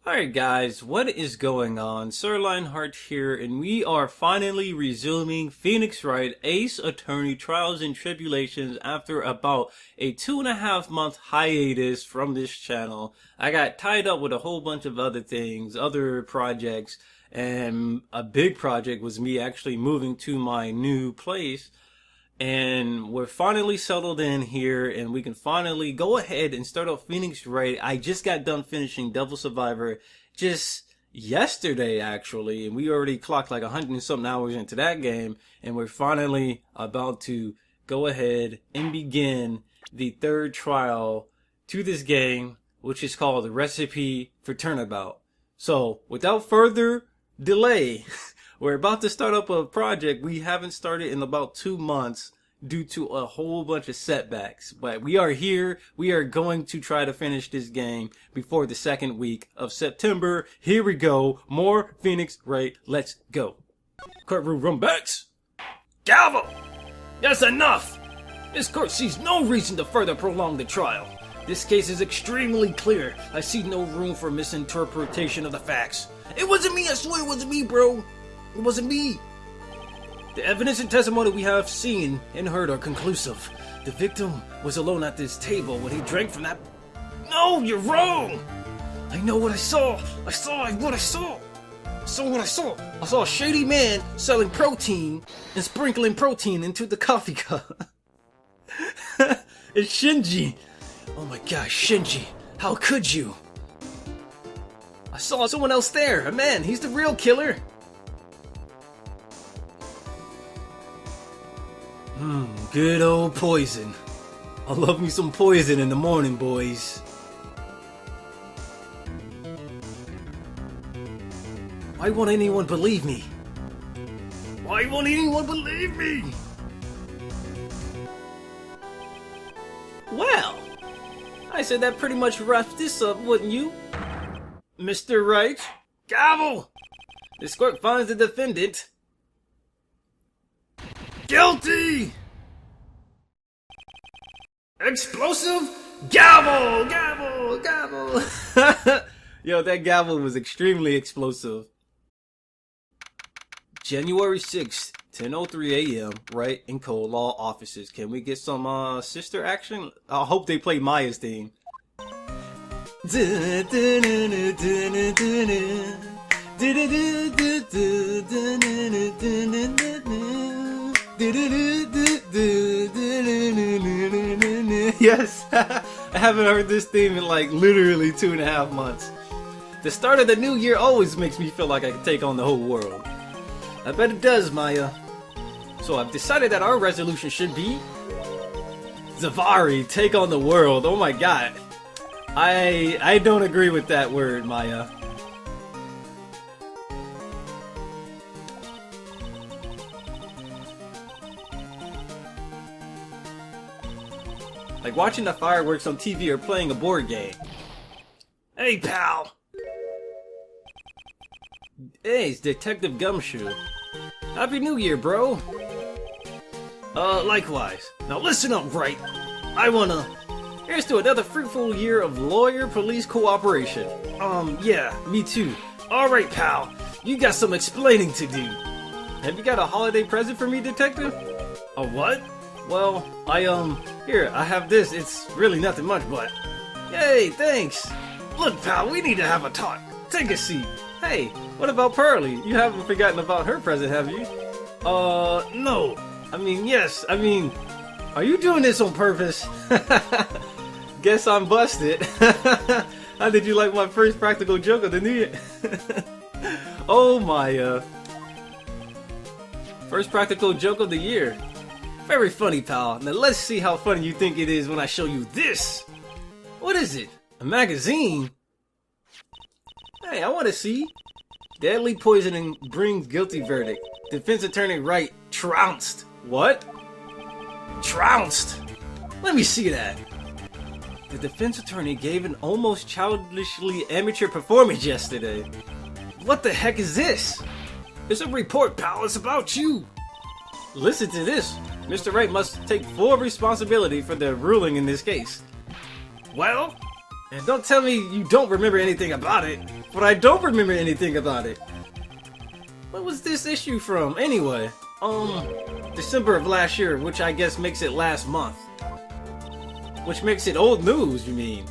Alright guys, what is going on? Sir-lionhart here, and we are finally resuming Phoenix Wright Ace Attorney Trials and Tribulations after about a 2.5 month hiatus from this channel. I got tied up with a whole bunch of other things, other projects, and a big project was me actually moving to my new place. And we're finally settled in here, and we can finally go ahead and start off Phoenix Wright. I just got done finishing Devil Survivor just yesterday, actually, and we already clocked like 100 and something hours into that game, and we're finally about to go ahead and begin the third trial to this game, which is called the Recipe for Turnabout. So, without further delay, we're about to start up a project we haven't started in about 2 months due to a whole bunch of setbacks. But we are here. We are going to try to finish this game before the second week of September. Here we go. More Phoenix Wright. Let's go. Courtroom rumebacks. Gavel! That's enough! This court sees no reason to further prolong the trial. This case is extremely clear. I see no room for misinterpretation of the facts. It wasn't me, I swear it wasn't me, bro. It wasn't me. The evidence and testimony we have seen and heard are conclusive. The victim was alone at this table when he drank from that... No, you're wrong! I know what I saw. I saw what I saw. I saw what I saw. I saw a shady man selling protein and sprinkling protein into the coffee cup. It's Shinji. Oh my gosh, Shinji. How could you? I saw someone else there. A man. He's the real killer. Good old poison. I love me some poison in the morning, boys. Why won't anyone believe me? Why won't anyone believe me? Well, I said that pretty much wraps this up, wouldn't you? Mr. Wright? Gavel! This court finds the defendant guilty! Explosive? Gavel! Gavel! Gavel! Yo, that gavel was extremely explosive. January 6th, 10:03 a.m., Wright and Cole Law Offices. Can we get some sister action? I hope they play Maya's theme. Yes, I haven't heard this theme in like literally 2.5 months. The start of the new year always makes me feel like I can take on the whole world. I bet it does, Maya. So I've decided that our resolution should be Zavari, take on the world. Oh my god. I don't agree with that word, Maya. Like watching the fireworks on TV or playing a board game. Hey, pal! Hey, it's Detective Gumshoe. Happy New Year, bro! Likewise. Now listen up, Wright. Here's to another fruitful year of lawyer-police cooperation. Yeah, me too. Alright, pal. You got some explaining to do. Have you got a holiday present for me, Detective? A what? Well, here, I have this. It's really nothing much, but... Yay, thanks! Look, pal, we need to have a talk. Take a seat. Hey, what about Pearly? You haven't forgotten about her present, have you? No. I mean, yes. I mean, are you doing this on purpose? Guess I'm busted. How did you like my first practical joke of the new year? Oh my, first practical joke of the year. Very funny, pal. Now let's see how funny you think it is when I show you this. What is it? A magazine? Hey, I want to see. Deadly poisoning brings guilty verdict. Defense attorney Wright trounced. What? Trounced? Let me see that. The defense attorney gave an almost childishly amateur performance yesterday. What the heck is this? It's a report, pal. It's about you. Listen to this. Mr. Wright must take full responsibility for the ruling in this case. Well, And don't tell me you don't remember anything about it. But I don't remember anything about it. What was this issue from, anyway? December of last year, which I guess makes it last month. Which makes it old news, you mean?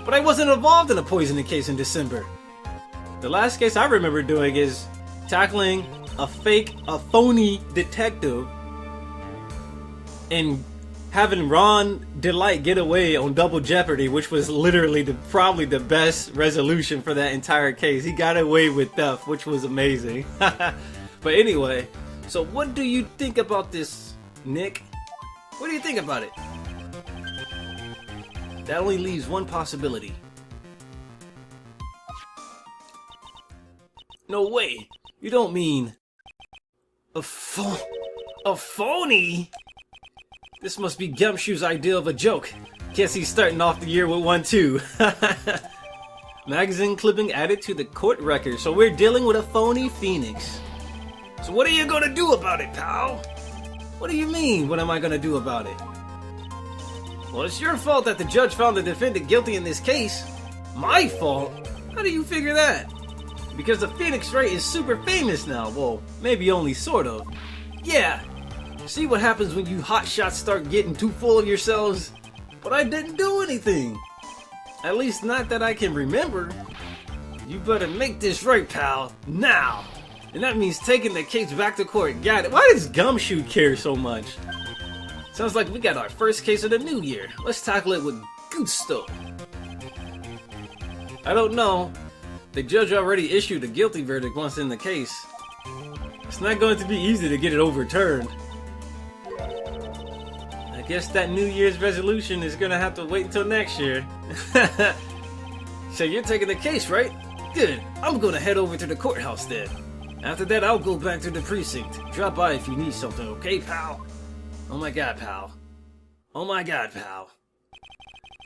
But I wasn't involved in a poisoning case in December. The last case I remember doing is tackling a phony detective and having Ron Delight get away on Double Jeopardy, which was literally probably the best resolution for that entire case. He got away with theft, which was amazing. But anyway, so what do you think about this, Nick? What do you think about it? That only leaves one possibility. No way! You don't mean a phony? This must be Gumshoe's idea of a joke. Guess he's starting off the year with one too. Magazine clipping added to the court record, so we're dealing with a phony Phoenix. So what are you gonna do about it, pal? What do you mean, what am I gonna do about it? Well, it's your fault that the judge found the defendant guilty in this case. My fault? How do you figure that? Because the Phoenix Wright is super famous now. Well, maybe only sort of. Yeah. See what happens when you hotshots start getting too full of yourselves? But I didn't do anything. At least not that I can remember. You better make this right, pal. Now. And that means taking the case back to court. Got it. Why does Gumshoe care so much? Sounds like we got our first case of the new year. Let's tackle it with gusto. I don't know. The judge already issued a guilty verdict once in the case. It's not going to be easy to get it overturned. I guess that New Year's resolution is gonna have to wait until next year. So you're taking the case, right? Good. I'm gonna head over to the courthouse then. After that, I'll go back to the precinct. Drop by if you need something, okay, pal? Oh my god, pal. Oh my god, pal.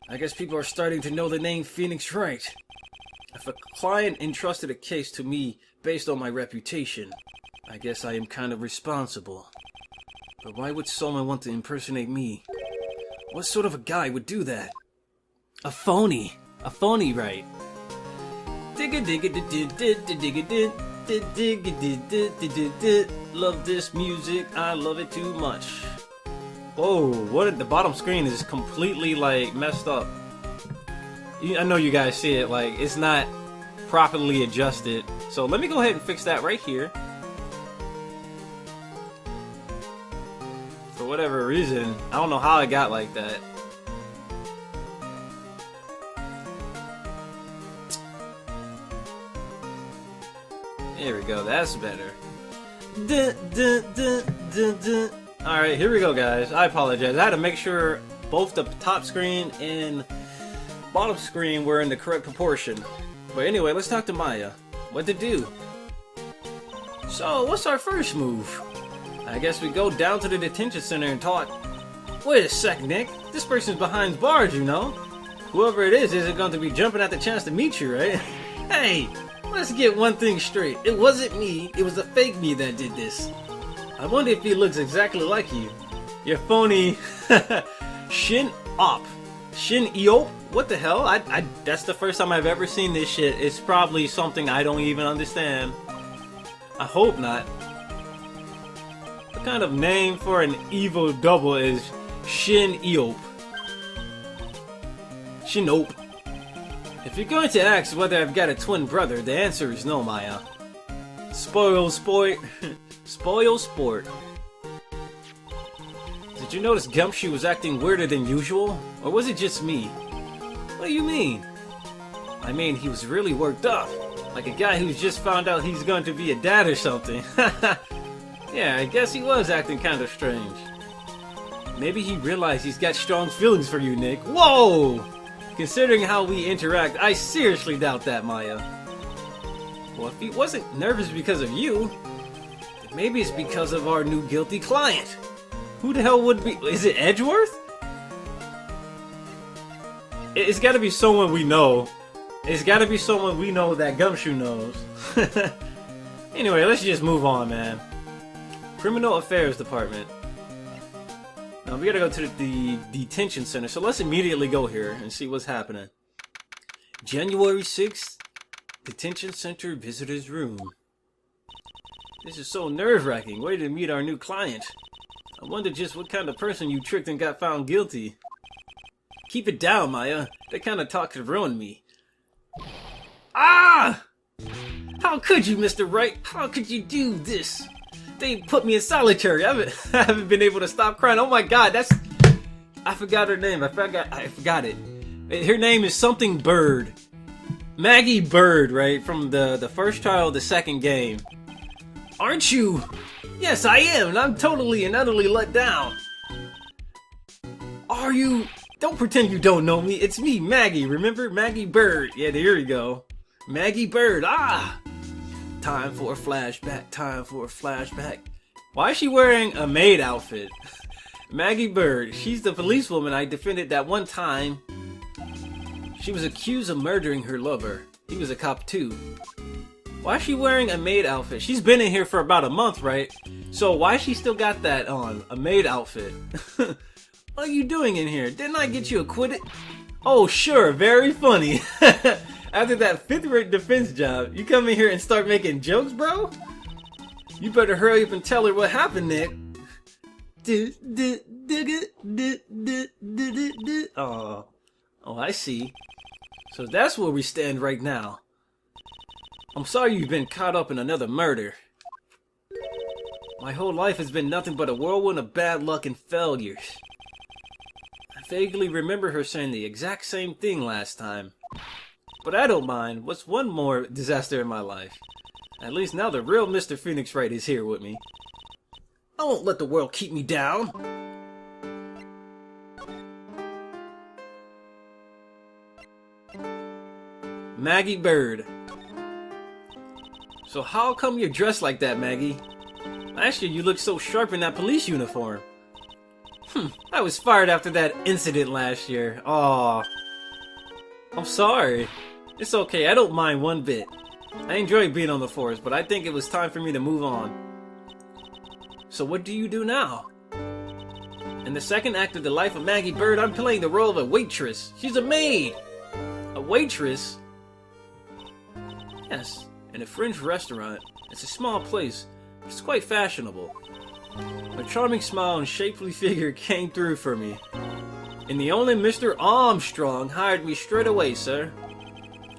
I guess people are starting to know the name Phoenix Wright. If a client entrusted a case to me based on my reputation, I guess I am kind of responsible. But why would someone want to impersonate me? What sort of a guy would do that? A phony. A phony, right? Love this music. I love it too much. Whoa, what? The bottom screen is completely like messed up. I know you guys see it, like it's not properly adjusted. So let me go ahead and fix that right here. For whatever reason, I don't know how it got like that. There we go, that's better. Alright, here we go, guys. I apologize. I had to make sure both the top screen and bottom screen were in the correct proportion. But anyway, let's talk to Maya. What to do? So, what's our first move? I guess we go down to the detention center and talk. Wait a sec, Nick. This person's behind bars, you know? Whoever it is isn't going to be jumping at the chance to meet you, right? Hey, let's get one thing straight. It wasn't me. It was the fake me that did this. I wonder if he looks exactly like you. You're phony. Shin-op. Shin-eop? What the hell? That's the first time I've ever seen this shit. It's probably something I don't even understand. I hope not. What kind of name for an evil double is Shin-eop? Shin-op. If you're going to ask whether I've got a twin brother, the answer is no, Maya. Spoil sport. Spoil sport. Did you notice Gumshoe was acting weirder than usual? Or was it just me? What do you mean? I mean, he was really worked up. Like a guy who's just found out he's going to be a dad or something. Yeah, I guess he was acting kind of strange. Maybe he realized he's got strong feelings for you, Nick. Whoa! Considering how we interact, I seriously doubt that, Maya. Well, if he wasn't nervous because of you, then maybe it's because of our new guilty client. Who the hell would be? Is it Edgeworth? It's gotta be someone we know. It's gotta be someone we know that Gumshoe knows. Anyway, let's just move on, man. Criminal Affairs Department. Now we gotta go to the detention center, so let's immediately go here and see what's happening. January 6th, detention center visitor's room. This is so nerve-wracking. Way to meet our new client. I wonder just what kind of person you tricked and got found guilty. Keep it down, Maya. That kind of talk could ruin me. Ah! How could you, Mr. Wright? How could you do this? They put me in solitary. I haven't been able to stop crying. Oh my god, I forgot her name. I forgot it. Her name is something Bird. Maggie Bird, right? From the first trial of the second game. Aren't you? Yes, I am, and I'm totally and utterly let down. Are you? Don't pretend you don't know me. It's me, Maggie. Remember? Maggie Bird. Yeah, there you go. Maggie Bird. Ah! Time for a flashback. Time for a flashback. Why is she wearing a maid outfit? Maggie Bird. She's the policewoman I defended that one time. She was accused of murdering her lover. He was a cop too. Why is she wearing a maid outfit? She's been in here for about a month, right? So why she still got that on? A maid outfit. What are you doing in here? Didn't I get you acquitted? Oh, sure. Very funny. After that 5th-rate defense job, you come in here and start making jokes, bro? You better hurry up and tell her what happened, Nick. Oh, I see. So that's where we stand right now. I'm sorry you've been caught up in another murder. My whole life has been nothing but a whirlwind of bad luck and failures. I vaguely remember her saying the exact same thing last time. But I don't mind. What's one more disaster in my life? At least now the real Mr. Phoenix Wright is here with me. I won't let the world keep me down. Maggie Bird. So how come you're dressed like that, Maggie? Last year you looked so sharp in that police uniform. I was fired after that incident last year. Aw. I'm sorry. It's okay, I don't mind one bit. I enjoy being on the force, but I think it was time for me to move on. So what do you do now? In the second act of The Life of Maggie Bird, I'm playing the role of a waitress. She's a maid! A waitress? Yes. In a French restaurant. It's a small place. It's quite fashionable. A charming smile and shapely figure came through for me. And the only Mr. Armstrong hired me straight away, sir.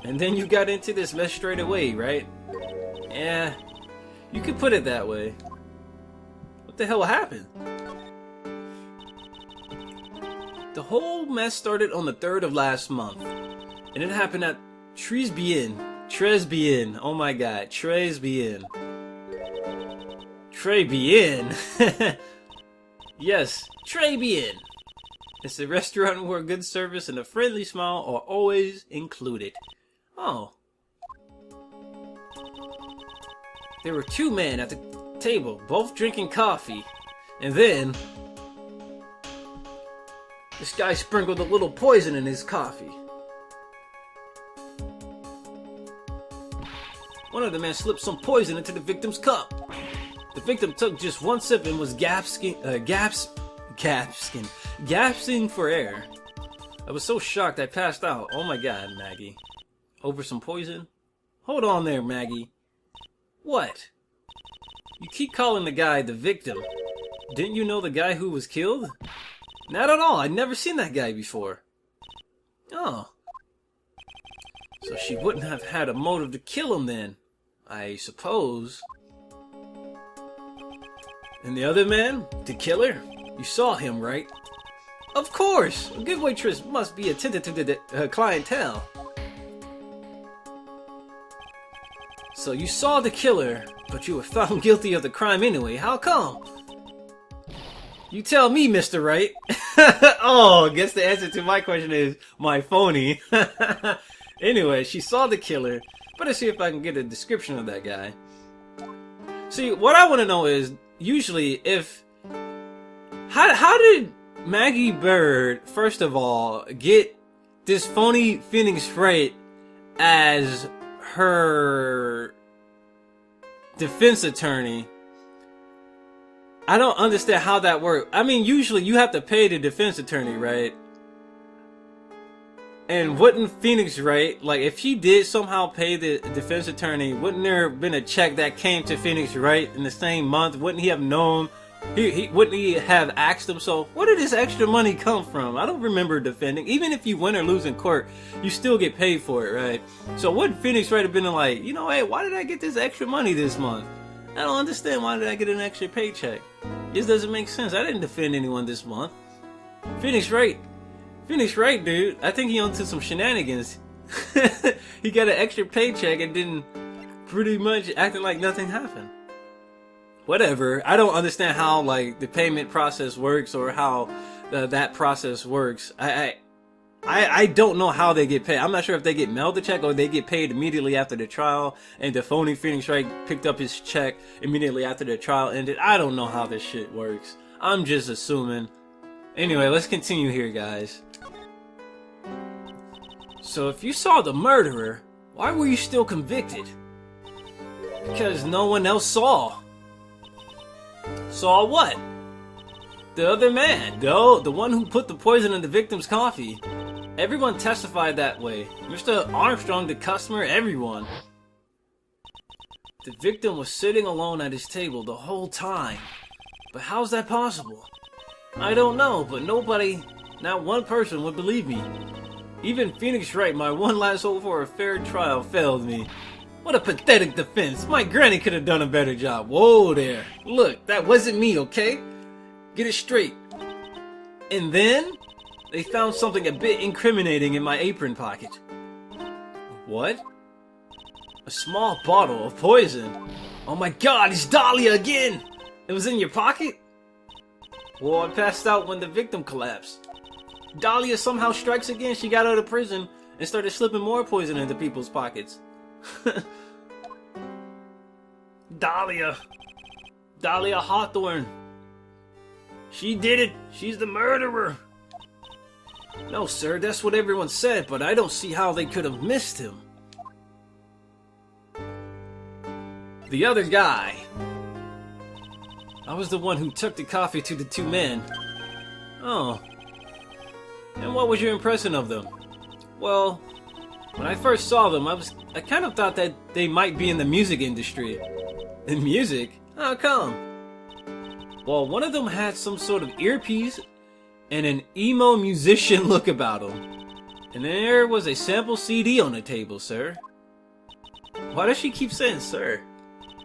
And then you got into this mess straight away, right? Yeah, you could put it that way. What the hell happened? The whole mess started on the 3rd of last month. And it happened at Tresbien. Oh my god, Tresbien. Yes, Tresbien. It's a restaurant where good service and a friendly smile are always included. Oh. There were 2 men at the table, both drinking coffee. And then this guy sprinkled a little poison in his coffee. One of the men slipped some poison into the victim's cup. The victim took just one sip and was gasping for air. I was so shocked I passed out. Oh my god, Maggie. Over some poison? Hold on there, Maggie. What? You keep calling the guy the victim. Didn't you know the guy who was killed? Not at all. I'd never seen that guy before. Oh. So she wouldn't have had a motive to kill him then, I suppose. And the other man? The killer? You saw him, right? Of course! A good waitress must be attentive to the clientele. So you saw the killer, but you were found guilty of the crime anyway. How come? You tell me, Mr. Wright. Oh, I guess the answer to my question is my phony. Anyway, she saw the killer. Better see if I can get a description of that guy. See, what I want to know is, usually, if... How did Maggie Bird, first of all, get this phony Phoenix Wright as her defense attorney I don't understand how that works. I mean, usually you have to pay the defense attorney, right? And wouldn't Phoenix Wright, like, if she did somehow pay the defense attorney, wouldn't there have been a check that came to Phoenix Wright in the same month? Wouldn't he have known? Wouldn't he have asked himself, where did this extra money come from? I don't remember defending. Even if you win or lose in court, you still get paid for it, right? So wouldn't Phoenix Wright have been like, you know, hey, why did I get this extra money this month? I don't understand. Why did I get an extra paycheck? This doesn't make sense. I didn't defend anyone this month. Phoenix Wright, dude. I think he onto some shenanigans. He got an extra paycheck and didn't pretty much acting like nothing happened. Whatever. I don't understand how like the payment process works or how that process works. I don't know how they get paid. I'm not sure if they get mailed the check or they get paid immediately after the trial and the phony Phoenix Wright picked up his check immediately after the trial ended. I don't know how this shit works. I'm just assuming. Anyway, let's continue here, guys. So if you saw the murderer, why were you still convicted? Because no one else saw. Saw what? The other man, the one who put the poison in the victim's coffee. Everyone testified that way. Mr. Armstrong, the customer, everyone. The victim was sitting alone at his table the whole time. But how's that possible? I don't know, but nobody, not one person would believe me. Even Phoenix Wright, my one last hope for a fair trial, failed me. What a pathetic defense. My granny could have done a better job. Whoa there. Look, that wasn't me, okay? Get it straight. And then, they found something a bit incriminating in my apron pocket. What? A small bottle of poison. Oh my god, it's Dahlia again! It was in your pocket? Well, I passed out when the victim collapsed. Dahlia somehow strikes again. She got out of prison and started slipping more poison into people's pockets. Dahlia Hawthorne. She did it. She's the murderer. No, sir, that's what everyone said, but I don't see how they could have missed him. The other guy. I was the one who took the coffee to the two men. Oh. And what was your impression of them? Well, when I first saw them, I kind of thought that they might be in the music industry. In music? How come? Well, one of them had some sort of earpiece and an emo musician look about him. And there was a sample CD on the table, sir. Why does she keep saying sir?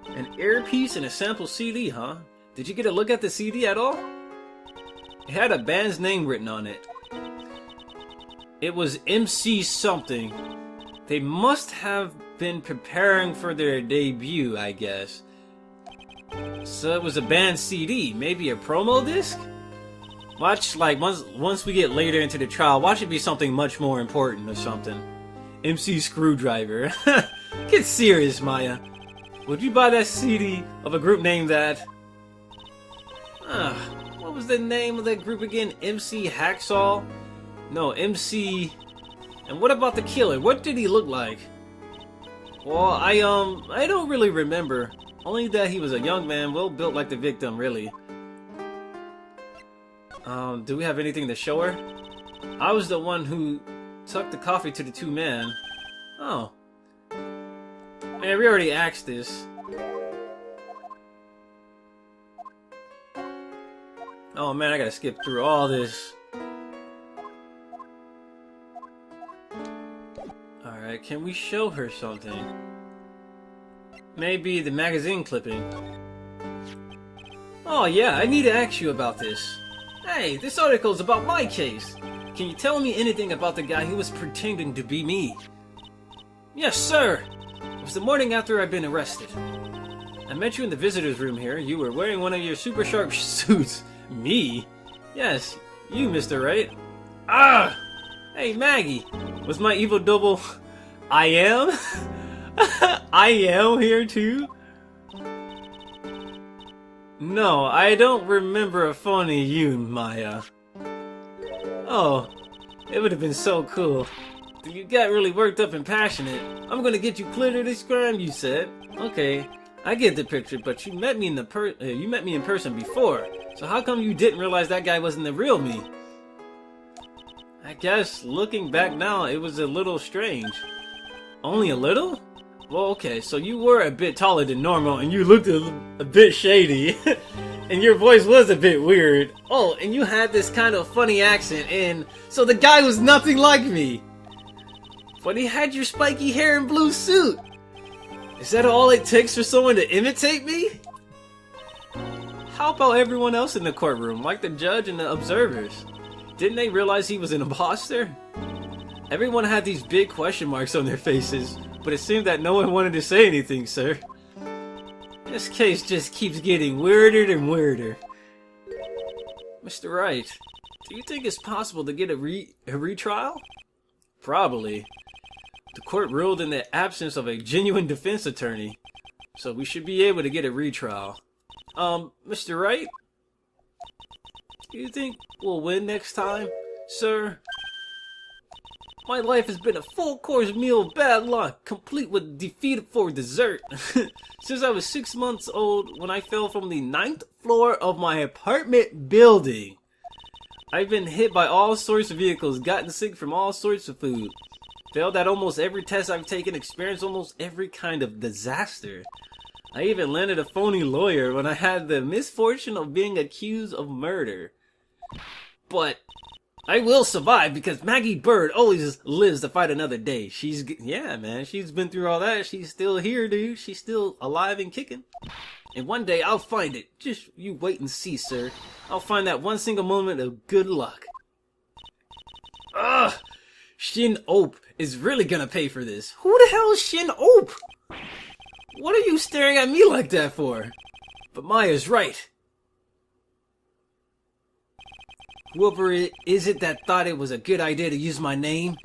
An earpiece and a sample CD, huh? Did you get a look at the CD at all? It had a band's name written on it. It was MC something. They must have been preparing for their debut, I guess. So it was a band CD, maybe a promo disc? Watch, like, once we get later into the trial, watch it be something much more important or something. MC Screwdriver. Get serious, Maya. Would you buy that CD of a group named that? What was the name of that group again? MC Hacksaw? No, MC... And what about the killer? What did he look like? Well, I don't really remember. Only that he was a young man, well built like the victim, really. Do we have anything to show her? I was the one who took the coffee to the two men. Oh. Man, we already asked this. Oh man, I gotta skip through all this. Alright, can we show her something? Maybe the magazine clipping. Oh yeah, I need to ask you about this. Hey, this article's about my case. Can you tell me anything about the guy who was pretending to be me? Yes, sir! It was the morning after I'd been arrested. I met you in the visitor's room here. You were wearing one of your super sharp suits. Me? Yes, you, Mr. Wright. Ah! Hey, Maggie! Was my evil double... I am? I am here too? No, I don't remember a phony you, Maya. Oh, it would have been so cool. You got really worked up and passionate. I'm gonna get you cleared of this crime, you said. Okay, I get the picture, but you met me in person before. So how come you didn't realize that guy wasn't the real me? I guess looking back now, it was a little strange. Only a little? Well, okay, so you were a bit taller than normal, and you looked a bit shady, and your voice was a bit weird. Oh, and you had this kind of funny accent, and so the guy was nothing like me. But he had your spiky hair and blue suit. Is that all it takes for someone to imitate me? How about everyone else in the courtroom, like the judge and the observers? Didn't they realize he was an imposter? Everyone had these big question marks on their faces, but it seemed that no one wanted to say anything, sir. This case just keeps getting weirder and weirder. Mr. Wright, do you think it's possible to get a retrial? Probably. The court ruled in the absence of a genuine defense attorney, so we should be able to get a retrial. Mr. Wright? Do you think we'll win next time, sir? My life has been a full-course meal of bad luck, complete with defeat for dessert. Since I was 6 months old when I fell from the 9th floor of my apartment building. I've been hit by all sorts of vehicles, gotten sick from all sorts of food. Failed at almost every test I've taken, experienced almost every kind of disaster. I even landed a phony lawyer when I had the misfortune of being accused of murder. But I will survive because Maggie Bird always lives to fight another day. Yeah, man, she's been through all that. She's still here, dude. She's still alive and kicking. And one day I'll find it. Just you wait and see, sir. I'll find that one single moment of good luck. Ugh! Shin Ope is really gonna pay for this. Who the hell is Shin Ope? What are you staring at me like that for? But Maya's right. Whoever it is that thought it was a good idea to use my name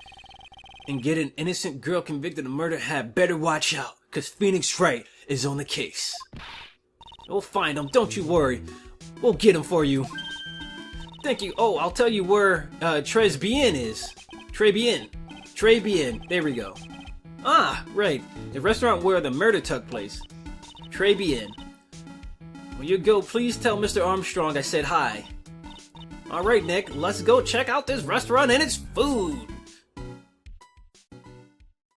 and get an innocent girl convicted of murder had better watch out, cause Phoenix Wright is on the case. We'll find him, don't you worry. We'll get him for you. Thank you. Oh, I'll tell you where Tres Bien is. Tres Bien. There we go. Ah, right. The restaurant where the murder took place. Tres Bien. When you go, please tell Mr. Armstrong I said hi. Alright, Nick, let's go check out this restaurant and its food.